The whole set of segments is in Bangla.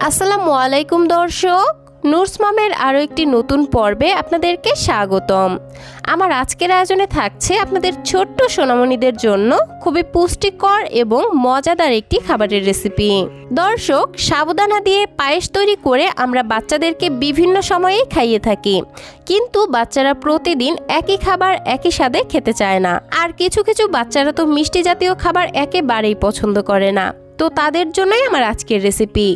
আসসালামু আলাইকুম দর্শক, নুরস মমের আরও একটি নতুন পর্বে আপনাদেরকে স্বাগতম। আমার আজকের আয়োজনে থাকছে আপনাদের ছোট্ট সোনামণিদের জন্য খুবই পুষ্টিকর এবং মজাদার একটি খাবারের রেসিপি। দর্শক, সাবুদানা দিয়ে পায়েস তৈরি করে আমরা বাচ্চাদেরকে বিভিন্ন সময়েই খাইয়ে থাকি, কিন্তু বাচ্চারা প্রতিদিন একই খাবার একই স্বাদে খেতে চায় না। আর কিছু কিছু বাচ্চারা তো মিষ্টি জাতীয় খাবার একেবারেই পছন্দ করে না। তো তাদের জন্যই আমার আজকের রেসিপি।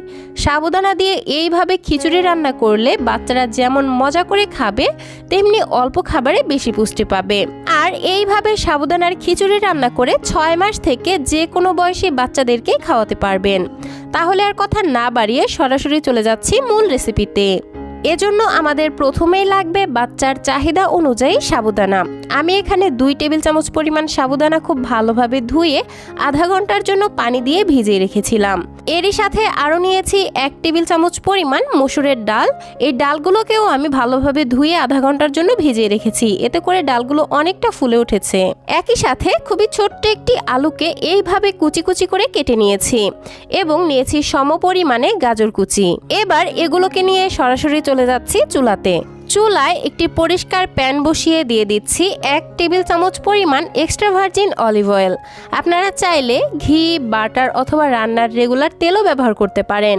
সাবুদানা দিয়ে এইভাবে খিচুড়ি রান্না করলে বাচ্চারা যেমন মজা করে খাবে, তেমনি অল্প খাবারে বেশি পুষ্টি পাবে। আর এইভাবে সাবুদানার খিচুড়ি রান্না করে 6 মাস থেকে যে কোনো বয়সী বাচ্চাদেরকে খাওয়াতে পারবেন। তাহলে আর কথা না বাড়িয়ে সরাসরি চলে যাচ্ছি মূল রেসিপিতে। এজন্য আমাদের প্রথমেই লাগবে বাচ্চার চাহিদা অনুযায়ী সাবুদানা। আমি এখানে 2 টেবিল চামচ পরিমাণ সাবুদানা খুব ভালোভাবে ধুয়ে আধা ঘন্টার জন্য পানি দিয়ে ভিজিয়ে রেখেছিলাম। এরই সাথে আরও নিয়েছি 1 টেবিল চামচ পরিমাণ মসুরের ডাল। এই ডালগুলোকেও আমি ভালোভাবে ধুয়ে আধা ঘন্টার জন্য ভিজিয়ে রেখেছি, এতে করে ডালগুলো অনেকটা ফুলে উঠেছে। একই সাথে খুবই ছোট্ট একটি আলুকে এইভাবে কুচি কুচি করে কেটে নিয়েছি এবং নিয়েছি সমপরিমাণে গাজর কুচি। এবার এগুলোকে নিয়ে সরাসরি চলে যাচ্ছি চুলাতে। চুলায় একটি পরিষ্কার প্যান বসিয়ে দিয়ে দিচ্ছি 1 টেবিল চামচ পরিমাণ এক্সট্রা ভার্জিন অলিভ অয়েল। আপনারা চাইলে ঘি, বাটার অথবা রান্নার রেগুলার তেলও ব্যবহার করতে পারেন।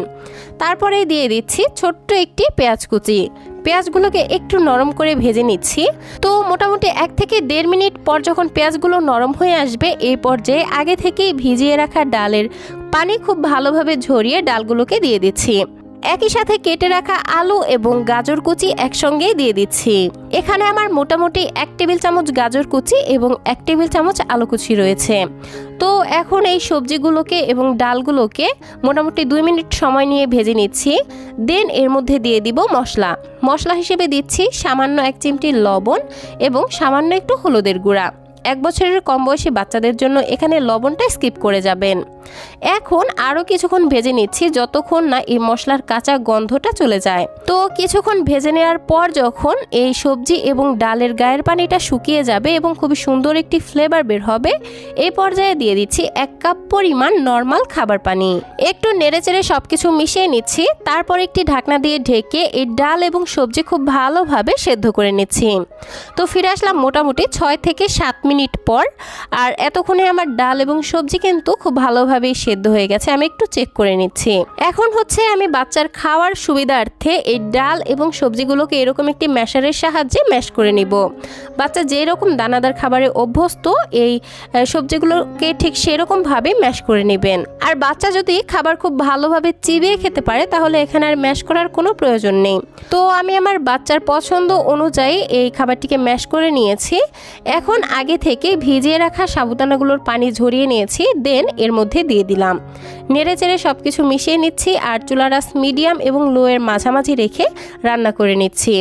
তারপরে দিয়ে দিচ্ছি ছোট্ট একটি পেঁয়াজ কুচি। পেঁয়াজগুলোকে একটু নরম করে ভেজে নিচ্ছি। তো মোটামুটি 1 থেকে 1.5 মিনিট পর যখন পেঁয়াজগুলো নরম হয়ে আসবে, এই পর্যায়ে আগে থেকেই ভিজিয়ে রাখা ডালের পানি খুব ভালোভাবে ঝরিয়ে ডালগুলোকে দিয়ে দিচ্ছি। একই সাথে কেটে রাখা আলু এবং গাজর কুচি একসঙ্গেই দিয়ে দিচ্ছি। এখানে আমার মোটামুটি 1 টেবিল চামচ গাজর কুচি এবং 1 টেবিল চামচ আলু কুচি রয়েছে। তো এখন এই সবজিগুলোকে এবং ডালগুলোকে মোটামুটি 2 মিনিট সময় নিয়ে ভেজে নিচ্ছি। দেন এর মধ্যে দিয়ে দিব মশলা হিসেবে দিচ্ছি সামান্য 1 চিমটি লবণ এবং সামান্য একটু হলুদের গুঁড়া। 1 বছরের কম বয়সী বাচ্চাদের জন্য এখানে লবণটা স্কিপ করে যাবেন। এখন আরও কিছুক্ষণ ভেজে নিচ্ছি যতক্ষণ না এই মশলার কাঁচা গন্ধটা চলে যায়। তো কিছুক্ষণ ভেজে নেওয়ার পর যখন এই সবজি এবং ডালের গায়ের পানিটা শুকিয়ে যাবে এবং খুবই সুন্দর একটি ফ্লেভার বের হবে, এই পর্যায়ে দিয়ে দিচ্ছি 1 কাপ পরিমাণ নর্মাল খাবার পানি। একটু নেড়েচেড়ে সবকিছু মিশিয়ে নিচ্ছি। তারপর একটি ঢাকনা দিয়ে ঢেকে এই ডাল এবং সবজি খুব ভালোভাবে সেদ্ধ করে নিচ্ছি। তো ফিরে আসলাম মোটামুটি 6 থেকে 7 মিনিট পর। আর এতক্ষণে আমার ডাল এবং সবজি কিন্তু খুব ভালোভাবেই সেদ্ধ হয়ে গেছে। আমি একটু চেক করে নিচ্ছি। এখন হচ্ছে আমি বাচ্চার খাওয়ার সুবিধার্থে এই ডাল এবং সবজিগুলোকে এরকম একটি ম্যাশারের সাহায্যে ম্যাশ করে নিব। বাচ্চা যেরকম দানাদার খাবারে অভ্যস্ত, এই সবজিগুলোকে ঠিক সেরকমভাবে ম্যাশ করে নেবেন। আর বাচ্চা যদি খাবার খুব ভালোভাবে চিবিয়ে খেতে পারে, তাহলে এখানে আর ম্যাশ করার কোনো প্রয়োজন নেই। তো আমি আমার বাচ্চার পছন্দ অনুযায়ী এই খাবারটিকে ম্যাশ করে নিয়েছি। এখন আগে থেকে ভিজিয়ে রাখা সাবুদানাগুলোর পানি ঝরিয়ে নিয়েছি। দেন এর মধ্যে দিয়ে দিলাম। নেড়ে চেড়ে সব কিছু মিশিয়ে নিচ্ছি আর চুলার আঁচ মিডিয়াম এবং লো এর মাঝামাঝি রেখে রান্না করে নিচ্ছি।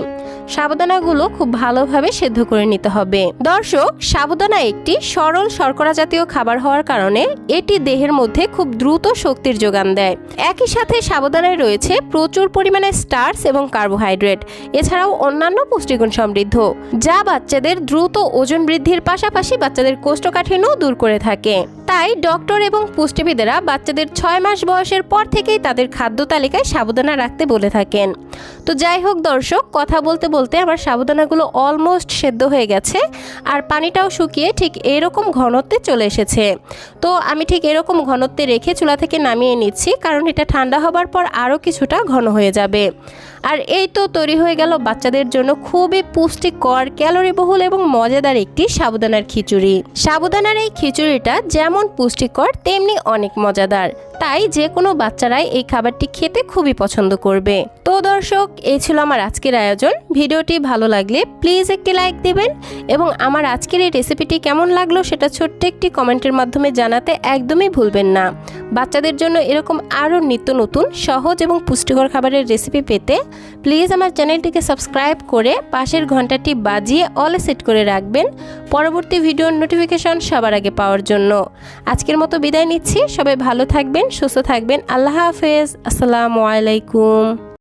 সাবুদানাগুলো খুব ভালোভাবে সেদ্ধ করে নিতে হবে। দর্শক, সাবুদানা একটি সরল শর্করা জাতীয় খাবার হওয়ার কারণে এটি দেহের মধ্যে খুব দ্রুত শক্তির যোগান দেয়। একই সাথে সাবুদানায় রয়েছে প্রচুর পরিমাণে স্টার্চ এবং কার্বোহাইড্রেট, এছাড়াও অন্যান্য পুষ্টিগুণ সমৃদ্ধ, যা বাচ্চাদের দ্রুত ওজন বৃদ্ধির পাশাপাশি বাচ্চাদের কোষ্ঠকাঠিন্যও দূর করে থাকে। তাই ডক্টর এবং পুষ্টিবিদেরা বাচ্চাদের 6 মাস বয়সের পর থেকেই তাদের খাদ্য তালিকায় সাবুদানা রাখতে বলে থাকেন। তো যাই হোক দর্শক, কথা বলতে বলতে আমার সাবুদানাগুলো অলমোস্ট সেদ্ধ হয়ে গেছে আর পানিটাও শুকিয়ে ঠিক এরকম ঘনত্বে চলে এসেছে। তো আমি ঠিক এরকম ঘনত্বে রেখে চুলা থেকে নামিয়ে নিচ্ছি, কারণ এটা ঠান্ডা হবার পর আরও কিছুটা ঘন হয়ে যাবে। আর এই তো তৈরি হয়ে গেল বাচ্চাদের জন্য খুবই পুষ্টিকর, ক্যালোরিবহুল এবং মজাদার একটি সাবুদানার খিচুড়ি। সাবুদানার এই খিচুড়িটা যেমন পুষ্টিকর তেমনি অনেক মজাদার, তাই যে কোনো বাচ্চারাই এই খাবারটি খেতে খুবই পছন্দ করবে। তো দর্শক, এই ছিল আমার আজকের আয়োজন। ভিডিওটি ভালো লাগলে প্লিজ একটি লাইক দিবেন এবং আমার আজকের এই রেসিপিটি কেমন লাগলো সেটা ছোট্ট একটি কমেন্টের মাধ্যমে জানাতে একদমই ভুলবেন না। বাচ্চাদের জন্য এরকম আরও নিত্য নতুন সহজ এবং পুষ্টিকর খাবারের রেসিপি পেতে প্লিজ আমার চ্যানেলটিকে সাবস্ক্রাইব করে পাশের ঘন্টাটি বাজিয়ে অলে সেট করে রাখবেন পরবর্তী ভিডিওর নোটিফিকেশন সবার আগে পাওয়ার জন্য। আজকের মতো বিদায় নিচ্ছি। সবাই ভালো থাকবেন, সুস্থ থাকবেন। আল্লাহ হাফেজ। আসসালামু আলাইকুম।